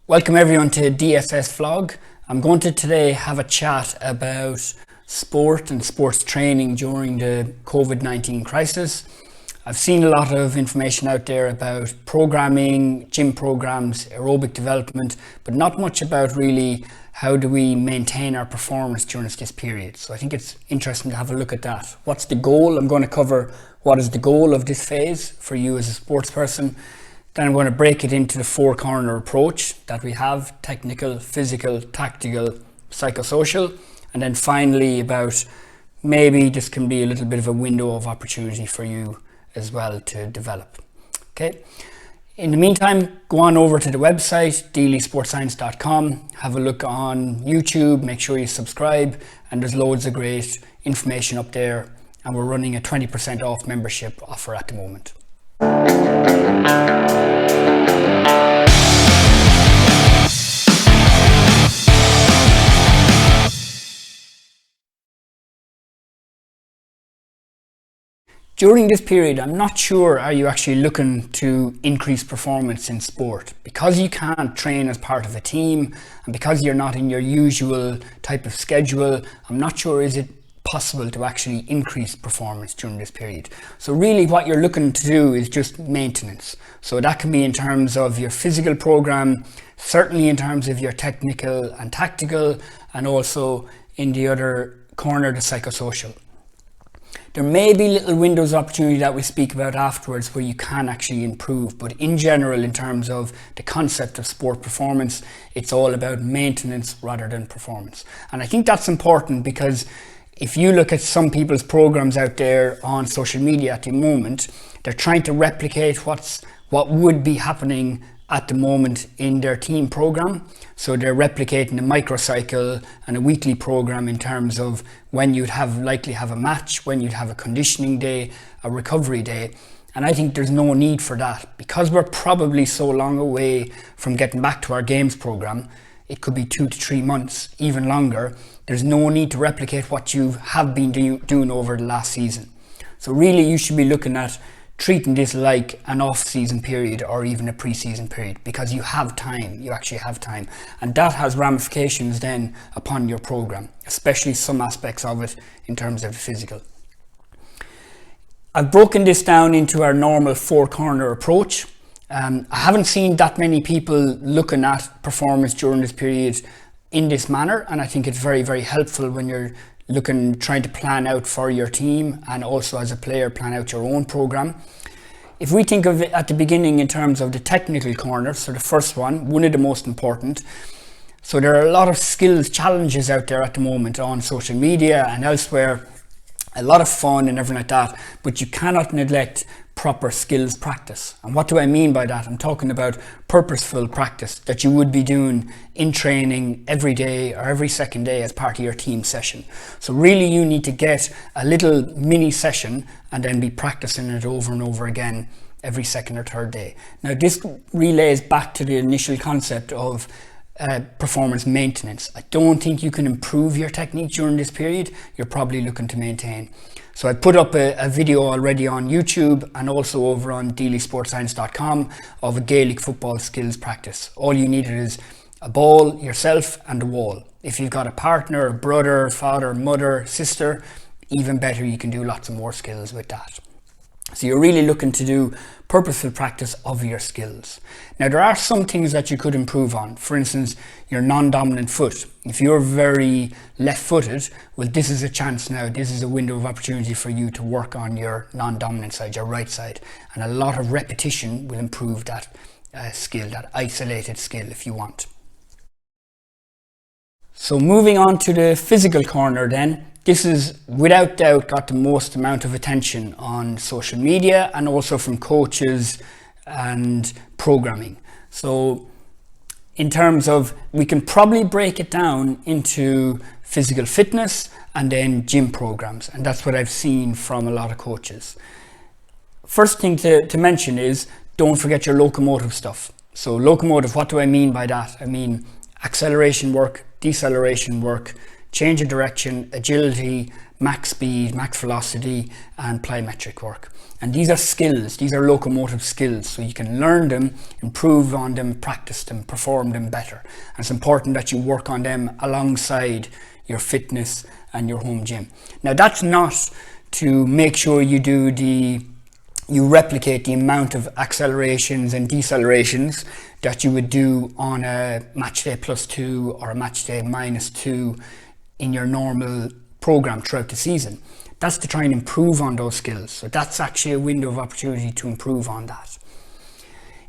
Welcome everyone to DSS vlog. I'm going to today have a chat about sport and sports training during the COVID-19 crisis. I've seen a lot of information out there about programming, gym programs, aerobic development, but not much about really how do we maintain our performance during this period. So I think it's interesting to have a look at that. What's the goal? I'm going to cover what is the goal of this phase for you as a sports person. Then I'm going to break it into the four-corner approach that we have: technical, physical, tactical, psychosocial. And then finally about maybe this can be a little bit of a window of opportunity for you as well to develop. Okay. In the meantime, go on over to the website, dailysportscience.com. Have a look on YouTube, make sure you subscribe, and there's loads of great information up there. And we're running a 20% off membership offer at the moment. During this period, I'm not sure are you actually looking to increase performance in sport. Because you can't train as part of a team and because you're not in your usual type of schedule, I'm not sure is it possible to actually increase performance during this period. So really what you're looking to do is just maintenance. So that can be in terms of your physical program, certainly in terms of your technical and tactical, and also in the other corner, the psychosocial. There may be little windows of opportunity that we speak about afterwards where you can actually improve, but in general, in terms of the concept of sport performance, it's all about maintenance rather than performance. And I think that's important because if you look at some people's programs out there on social media at the moment, they're trying to replicate what would be happening at the moment in their team program. So they're replicating a microcycle and a weekly program in terms of when you'd likely have a match, when you'd have a conditioning day, a recovery day. And I think there's no need for that because we're probably so long away from getting back to our games program. It could be 2 to 3 months, even longer. There's no need to replicate what you have been doing over the last season. So really you should be looking at treating this like an off-season period or even a pre-season period because you have time, you actually have time. And that has ramifications then upon your program, especially some aspects of it in terms of the physical. I've broken this down into our normal four-corner approach. I haven't seen that many people looking at performance during this period in this manner, and I think it's very, very helpful when you're trying to plan out for your team and also as a player plan out your own program. If we think of it at the beginning in terms of the technical corner, so the first one of the most important. So there are a lot of skills challenges out there at the moment on social media and elsewhere, a lot of fun and everything like that, but you cannot neglect proper skills practice. And what do I mean by that? I'm talking about purposeful practice that you would be doing in training every day or every second day as part of your team session. So really you need to get a little mini session and then be practicing it over and over again every second or third day. Now this relays back to the initial concept of performance maintenance. I don't think you can improve your technique during this period. You're probably looking to maintain. So I put up a video already on YouTube and also over on dailysportscience.com of a Gaelic football skills practice. All you need is a ball, yourself and a wall. If you've got a partner, a brother, father, mother, sister, even better, you can do lots of more skills with that. So you're really looking to do purposeful practice of your skills. Now there are some things that you could improve on. For instance, your non-dominant foot. If you're very left-footed, well, this is a chance now. This is a window of opportunity for you to work on your non-dominant side, your right side. And a lot of repetition will improve that skill, that isolated skill if you want. So moving on to the physical corner then. This is without doubt got the most amount of attention on social media and also from coaches and programming. So in terms of, we can probably break it down into physical fitness and then gym programs. And that's what I've seen from a lot of coaches. First thing to mention is don't forget your locomotive stuff. So locomotive, what do I mean by that? I mean acceleration work, deceleration work, change of direction, agility, max speed, max velocity, and plyometric work. And these are skills, these are locomotive skills, so you can learn them, improve on them, practice them, perform them better. And it's important that you work on them alongside your fitness and your home gym. Now that's not to make sure you replicate the amount of accelerations and decelerations that you would do on a match day +2 or a match day -2 in your normal program throughout the season. That's to try and improve on those skills. So that's actually a window of opportunity to improve on that.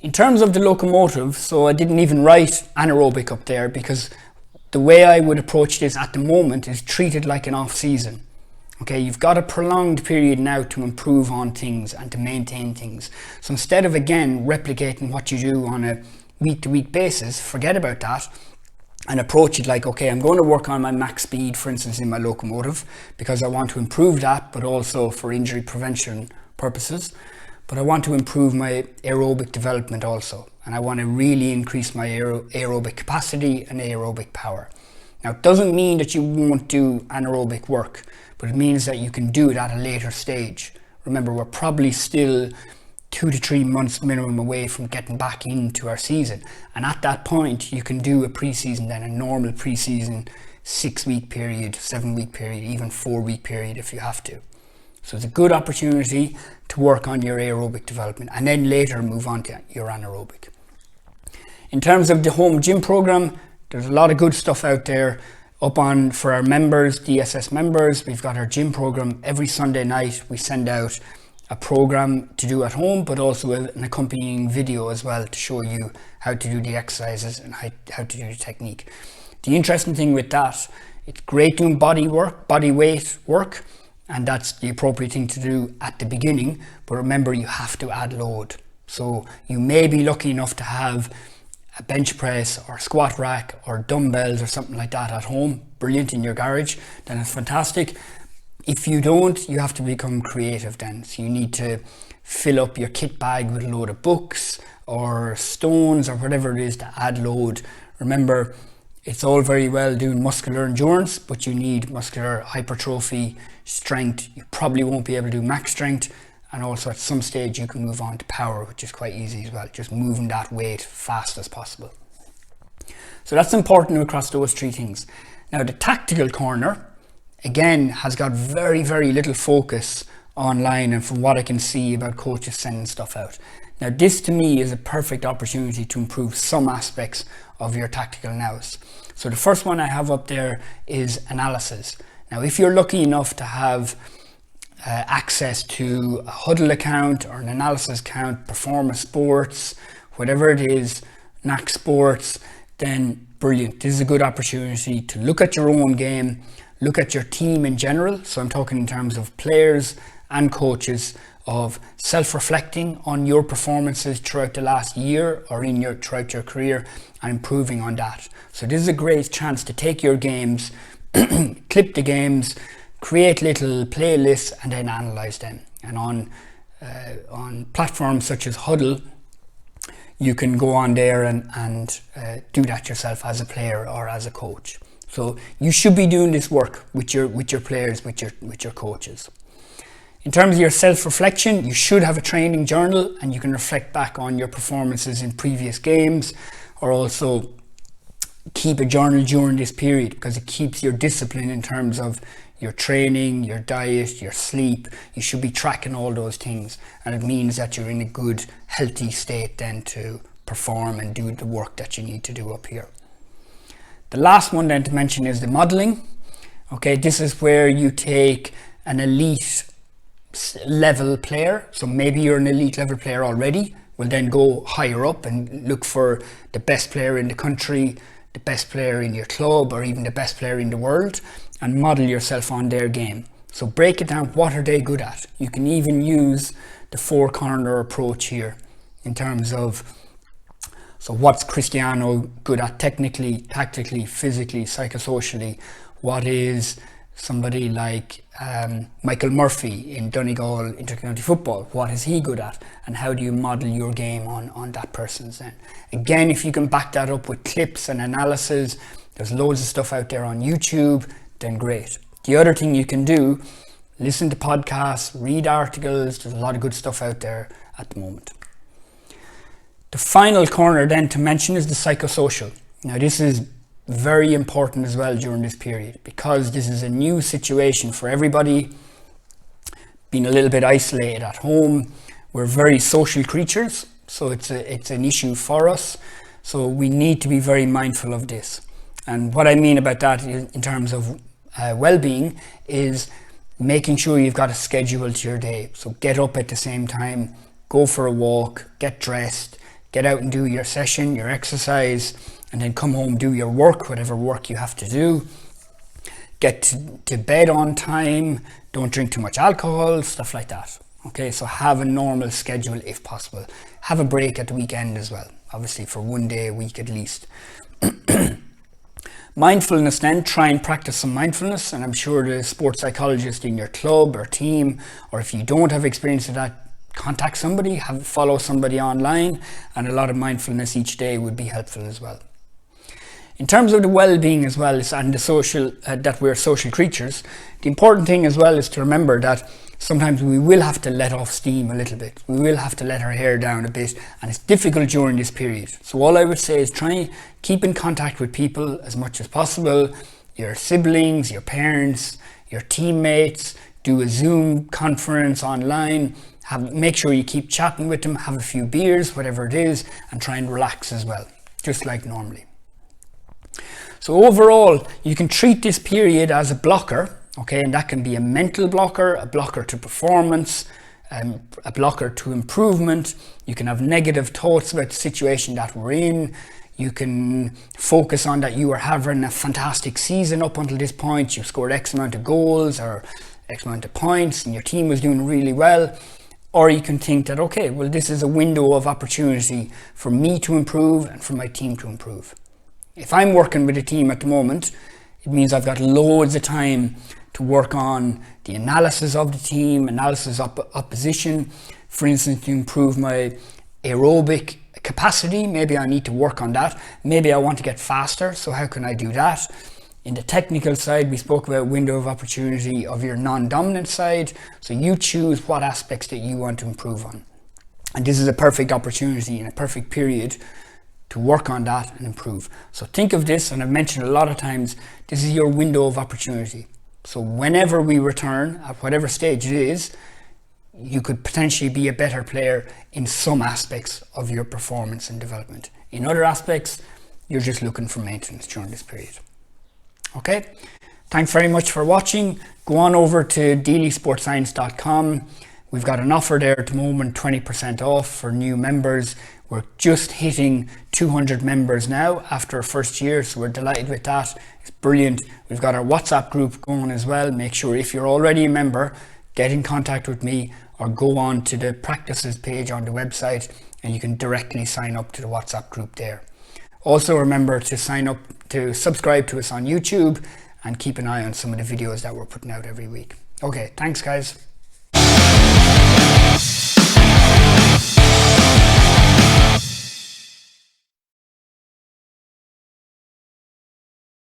In terms of the locomotive, so I didn't even write anaerobic up there because the way I would approach this at the moment is treat it like an off season. Okay, you've got a prolonged period now to improve on things and to maintain things. So instead of again replicating what you do on a week-to-week basis, forget about that and approach it like, okay, I'm going to work on my max speed, for instance, in my locomotive because I want to improve that, but also for injury prevention purposes. But I want to improve my aerobic development also, and I want to really increase my aerobic capacity and aerobic power. Now, it doesn't mean that you won't do anaerobic work, but it means that you can do it at a later stage. Remember, we're probably still 2 to 3 months minimum away from getting back into our season. And at that point, you can do a pre-season, then a normal pre-season 6-week period, 7-week period, even 4-week period if you have to. So it's a good opportunity to work on your aerobic development and then later move on to your anaerobic. In terms of the home gym program, there's a lot of good stuff out there up on for our members, DSS members. We've got our gym program every Sunday night. We send out a program to do at home, but also an accompanying video as well to show you how to do the exercises and how to do the technique. The interesting thing with that, it's great doing body work, body weight work, and that's the appropriate thing to do at the beginning. But remember, you have to add load. So you may be lucky enough to have a bench press or squat rack or dumbbells or something like that at home, brilliant, in your garage, then it's fantastic. If you don't, you have to become creative then. So you need to fill up your kit bag with a load of books or stones or whatever it is to add load. Remember, it's all very well doing muscular endurance, but you need muscular hypertrophy, strength. You probably won't be able to do max strength. And also at some stage you can move on to power, which is quite easy as well, just moving that weight fast as possible. So that's important across those three things. Now the tactical corner, again, has got very, very little focus online and from what I can see about coaches sending stuff out. Now this to me is a perfect opportunity to improve some aspects of your tactical nous. So the first one I have up there is analysis. Now if you're lucky enough to have access to a Huddle account or an analysis account, Performance Sports, whatever it is, NAC Sports, then brilliant. This is a good opportunity to look at your own game, look at your team in general. So I'm talking in terms of players and coaches, of self-reflecting on your performances throughout the last year or throughout your career and improving on that. So this is a great chance to take your games, clip the games, create little playlists and then analyze them. And on platforms such as Huddle, you can go on there and do that yourself as a player or as a coach. So you should be doing this work with your players, with your coaches. In terms of your self-reflection, you should have a training journal and you can reflect back on your performances in previous games, or also keep a journal during this period because it keeps your discipline in terms of your training, your diet, your sleep. You should be tracking all those things, and it means that you're in a good, healthy state then to perform and do the work that you need to do up here. The last one then to mention is the modeling. Okay, this is where you take an elite level player. So maybe you're an elite level player already. Well, then go higher up and look for the best player in the country, the best player in your club, or even the best player in the world, and model yourself on their game. So break it down. What are they good at? You can even use the four corner approach here in terms of, so what's Cristiano good at technically, tactically, physically, psychosocially? What is somebody like Michael Murphy in Donegal Intercounty Football? What is he good at? And how do you model your game on that person's then? Again, if you can back that up with clips and analysis, there's loads of stuff out there on YouTube, then great. The other thing you can do, listen to podcasts, read articles. There's a lot of good stuff out there at the moment. The final corner then to mention is the psychosocial. Now this is very important as well during this period, because this is a new situation for everybody, being a little bit isolated at home. We're very social creatures, so it's an issue for us. So we need to be very mindful of this. And what I mean about that in terms of well-being is making sure you've got a schedule to your day. So get up at the same time, go for a walk, get dressed, get out and do your session, your exercise, and then come home, do your work, whatever work you have to do. Get to bed on time, don't drink too much alcohol, stuff like that. Okay, so have a normal schedule if possible. Have a break at the weekend as well, obviously for one day a week at least. Mindfulness then, try and practice some mindfulness, and I'm sure the sports psychologist in your club or team, or if you don't have experience of that, contact somebody, follow somebody online, and a lot of mindfulness each day would be helpful as well. In terms of the well-being as well, and the social, that we're social creatures, the important thing as well is to remember that sometimes we will have to let off steam a little bit. We will have to let our hair down a bit, and it's difficult during this period. So all I would say is try and keep in contact with people as much as possible, your siblings, your parents, your teammates, do a Zoom conference online, make sure you keep chatting with them, have a few beers, whatever it is, and try and relax as well, just like normally. So overall, you can treat this period as a blocker, okay, and that can be a mental blocker, a blocker to performance, a blocker to improvement. You can have negative thoughts about the situation that we're in. You can focus on that you are having a fantastic season up until this point. You scored X amount of goals or X amount of points and your team was doing really well. Or you can think that, okay, well, this is a window of opportunity for me to improve and for my team to improve. If I'm working with a team at the moment, it means I've got loads of time to work on the analysis of the team, analysis of opposition. For instance, to improve my aerobic capacity, maybe I need to work on that. Maybe I want to get faster, so how can I do that? In the technical side, we spoke about window of opportunity of your non-dominant side. So you choose what aspects that you want to improve on. And this is a perfect opportunity and a perfect period to work on that and improve. So think of this, and I've mentioned a lot of times, this is your window of opportunity. So whenever we return, at whatever stage it is, you could potentially be a better player in some aspects of your performance and development. In other aspects, you're just looking for maintenance during this period. Okay, thanks very much for watching. Go on over to dailysportscience.com. We've got an offer there at the moment, 20% off for new members. We're just hitting 200 members now after our first year, so we're delighted with that. It's brilliant. We've got our WhatsApp group going as well. Make sure if you're already a member, get in contact with me or go on to the practices page on the website and you can directly sign up to the WhatsApp group there. Also remember to subscribe to us on YouTube and keep an eye on some of the videos that we're putting out every week. Okay, thanks guys.